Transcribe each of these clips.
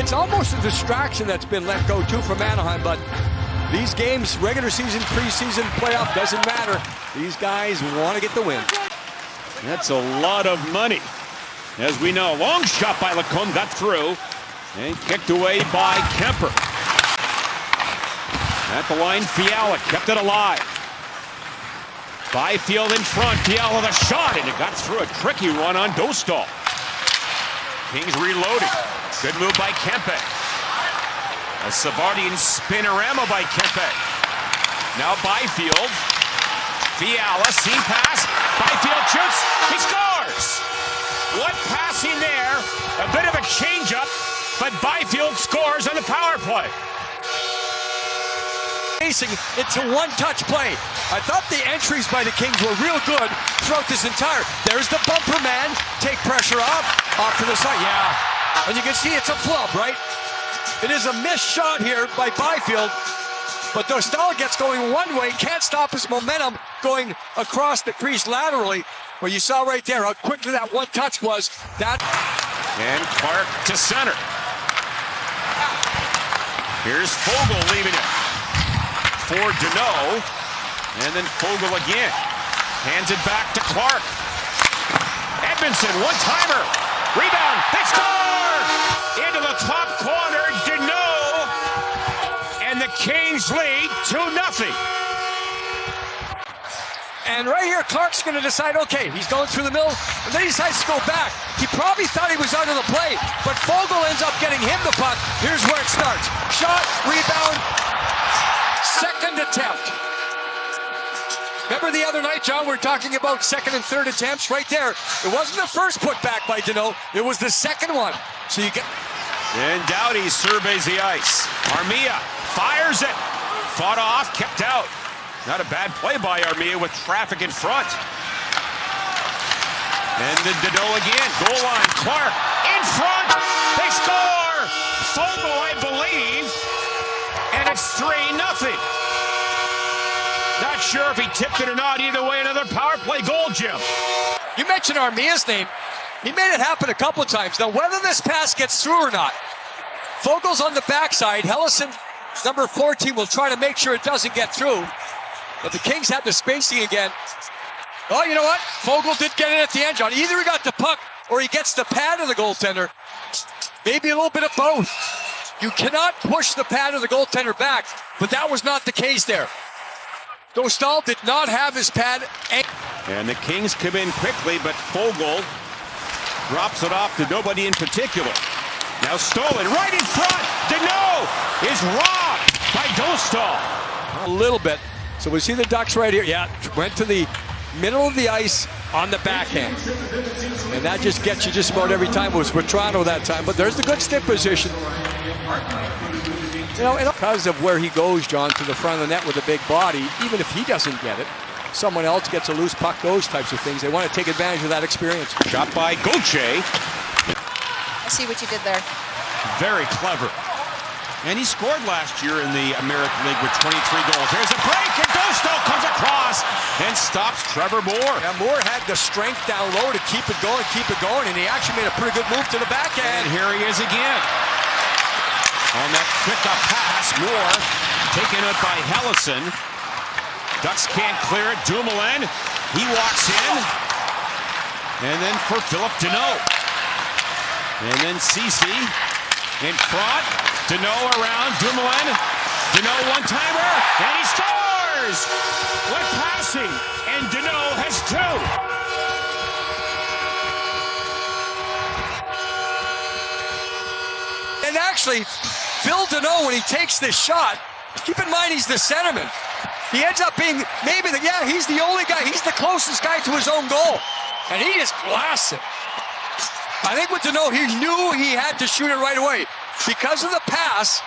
It's almost a distraction that's been let go too from Anaheim, but these games, regular season, preseason, playoff, doesn't matter. These guys want to get the win. That's a lot of money. As we know, long shot by Lacombe got through and kicked away by Kemper. At the line, Fiala kept it alive. Byfield in front, Fiala the shot, and it got through a tricky one on Dostal. Kings reloading. Good move by Kempe. A Savardian spinorama by Kempe. Now Byfield. Fiala, seam pass. Byfield shoots. He scores! What passing there? A bit of a changeup, but Byfield scores on the power play. It's a one-touch play. I thought the entries by the Kings were real good throughout this entire. There's the bumper man. Take pressure off to the side. Yeah, and you can see it's a flub, right? It is a missed shot here by Byfield, but Dostal gets going one way, can't stop his momentum going across the crease laterally. Well, you saw right there how quickly that one touch was. That and Clark to center. Here's Foegele leaving it for Danault, and then Foegele again. Hands it back to Clark. Edmondson, one-timer. Rebound, they score! Into the top corner, Danault, and the Kings lead 2-0. And right here, Clark's going to decide, okay, he's going through the middle, and then he decides to go back. He probably thought he was out of the play, but Foegele ends up getting him the puck. Here's where it starts. Shot, rebound, second attempt. Remember the other night, John, we were talking about second and third attempts right there. It wasn't the first put back by Danault, it was the second one. So you get... And Doughty surveys the ice. Armia fires it. Fought off, kept out. Not a bad play by Armia with traffic in front. And then Danault again. Goal line. Clark in front. They score! Foegele, I believe. And it's 3-0. Not sure if he tipped it or not. Either way, another power play goal, Jim. You mentioned Armia's name. He made it happen a couple of times. Now, whether this pass gets through or not, Fogel's on the backside. Helleson, number 14, will try to make sure it doesn't get through. But the Kings have the spacing again. Oh, you know what? Foegele did get in at the end, John. Either he got the puck or he gets the pad of the goaltender. Maybe a little bit of both. You cannot push the pad of the goaltender back, but that was not the case there. Dostal did not have his pad. And the Kings come in quickly, but Foegele drops it off to nobody in particular. Now stolen right in front. Danault is robbed by Dostal. A little bit. So we see the Ducks right here. Yeah, went to the middle of the ice on the backhand. And that just gets you just about every time. It was for Toronto that time, but there's the good stick position. You know, because of where he goes, John, to the front of the net with a big body, even if he doesn't get it, someone else gets a loose puck, those types of things. They want to take advantage of that experience. Shot by Gauthier. I see what you did there. Very clever. And he scored last year in the American League with 23 goals. There's a break, and Dostal comes across and stops Trevor Moore. Yeah, Moore had the strength down low to keep it going, and he actually made a pretty good move to the backhand. And here he is again. On that quick-up pass, Moore taken up by Helleson. Ducks can't clear it. Dumoulin, he walks in. And then for Phillip Danault. And then Ceci in front. Danault around. Dumoulin. Danault one-timer. And he scores! What passing? And Danault has two. And actually, Phil Danault, when he takes this shot, keep in mind he's the centerman. He ends up being maybe he's the only guy, he's the closest guy to his own goal. And he just blasts it. I think with Danault, he knew he had to shoot it right away. Because of the pass,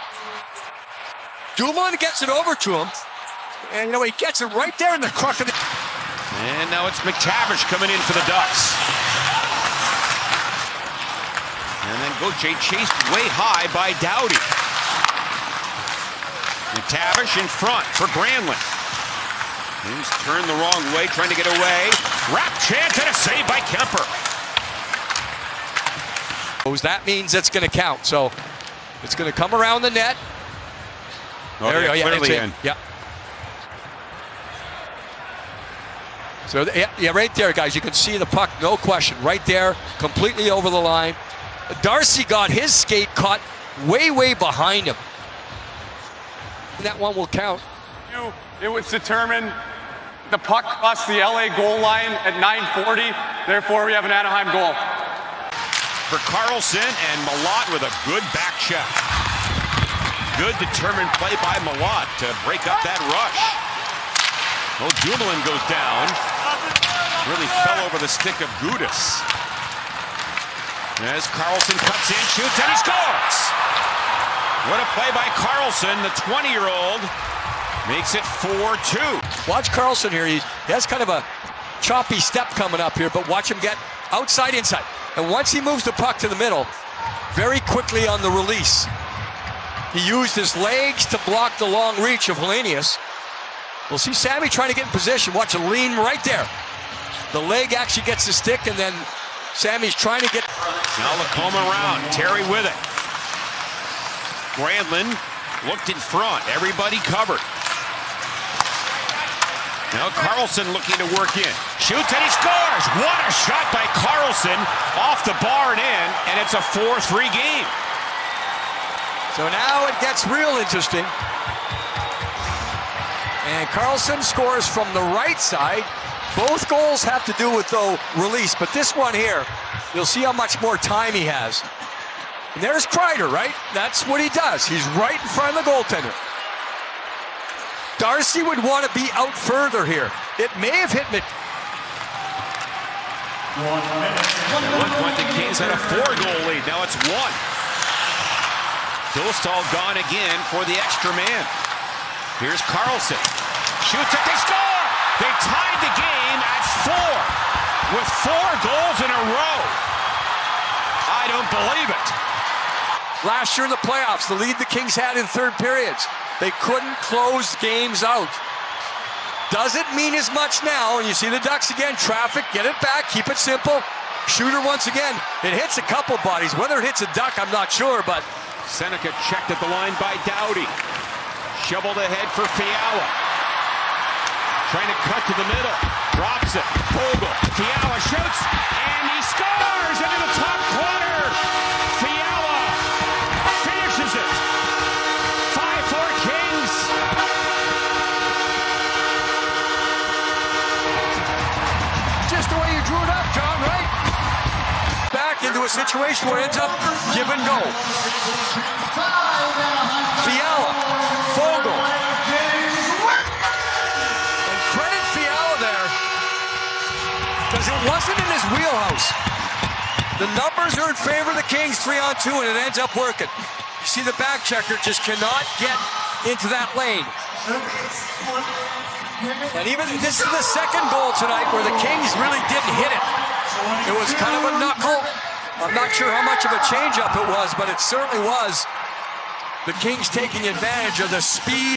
Dumoulin gets it over to him. And he gets it right there in the crook of the... And now it's McTavish coming in for the Ducks. And then Gauthier chased way high by Doughty. McTavish in front for Granlund. Things turned the wrong way, trying to get away. Wrap chance and a save by Kemper. That means it's going to count. So It's going to come around the net. Oh, There you go. Yeah, clearly it's in. Yeah. So, yeah, right there, guys. You can see the puck, no question. Right there, completely over the line. Darcy got his skate caught way, way behind him. That one will count. It was determined the puck crossed the LA goal line at 9:40. Therefore, we have an Anaheim goal. For Carlson, and Malott with a good back check. Good determined play by Malott to break up that rush. Oh, Dumoulin goes down. Really fell over the stick of Gudas. As Carlson cuts in, shoots, and he scores! What a play by Carlson, the 20-year-old. Makes it 4-2. Watch Carlson here. He has kind of a choppy step coming up here, but watch him get outside, inside. And once he moves the puck to the middle, very quickly on the release, he used his legs to block the long reach of Hellenius. We'll see Sammy trying to get in position. Watch him lean right there. The leg actually gets the stick, and then Sammy's trying to get... Now Lacombe around. Terry with it. Granlund looked in front. Everybody covered. Now Carlson looking to work in. Shoots and he scores! What a shot by Carlson off the bar and in, and it's a 4-3 game. So now it gets real interesting. And Carlson scores from the right side. Both goals have to do with, though, release. But this one here, you'll see how much more time he has. And there's Kreider, right? That's what he does. He's right in front of the goaltender. Darcy would want to be out further here. It may have hit me. At one point, the Kings had a 4-goal lead. Now it's 1. Dostal gone again for the extra man. Here's Carlson. Shoots it, they score! They tied the game at 4 with 4 goals in a row. I don't believe it. Last year in the playoffs, the lead the Kings had in third periods. They couldn't close games out. Doesn't mean as much now, and you see the Ducks again. Traffic, get it back, keep it simple. Shooter once again. It hits a couple bodies. Whether it hits a duck, I'm not sure, but... Seneca checked at the line by Doughty. Shoveled ahead for Fiala. Trying to cut to the middle. Drops it. Fogle. Fiala shoots, and he scores into the top corner. Fiala finishes it. 5-4 Kings. Just the way you drew it up, John, right? Back into a situation where it ends up give and go. Fiala, Fogle. And credit Fiala there, because it wasn't in his wheelhouse. The numbers are in favor of the Kings, 3-on-2, and it ends up working. You see the back checker just cannot get into that lane. And even this is the second goal tonight where the Kings really didn't hit it. It was kind of a knuckle. I'm not sure how much of a changeup it was, but it certainly was the Kings taking advantage of the speed